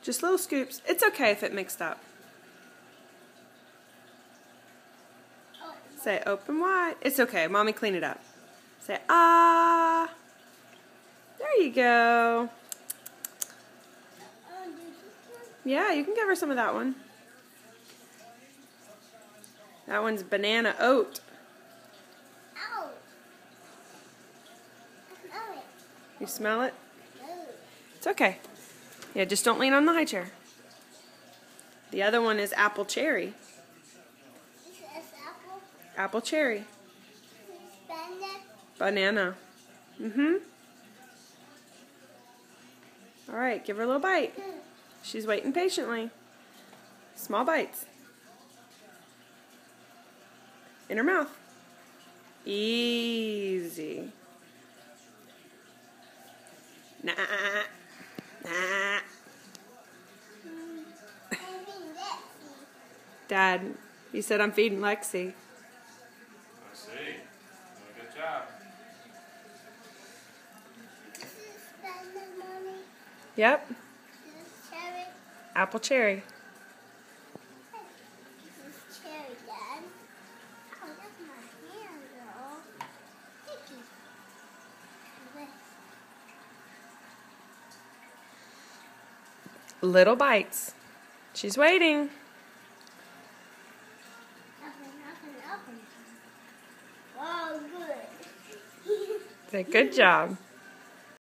Just little scoops. It's okay if it mixed up. Say open wide. It's okay. Mommy, clean it up. Say ah. There you go. Yeah, you can give her some of that one. That one's banana oat. You smell it? It's okay. Yeah, just don't lean on the high chair. The other one is apple cherry. Apple cherry. Banana. All right, give her a little bite. She's waiting patiently. Small bites. In her mouth. Easy. Nah. Nah. Dad, you said I'm feeding Lexi. I see. Good job. Yep. Cherry. Apple cherry. This is cherry, Dad. Oh, that's my hand, girl. Sticky. Little bites. She's waiting. Open. Oh, good. Say good job.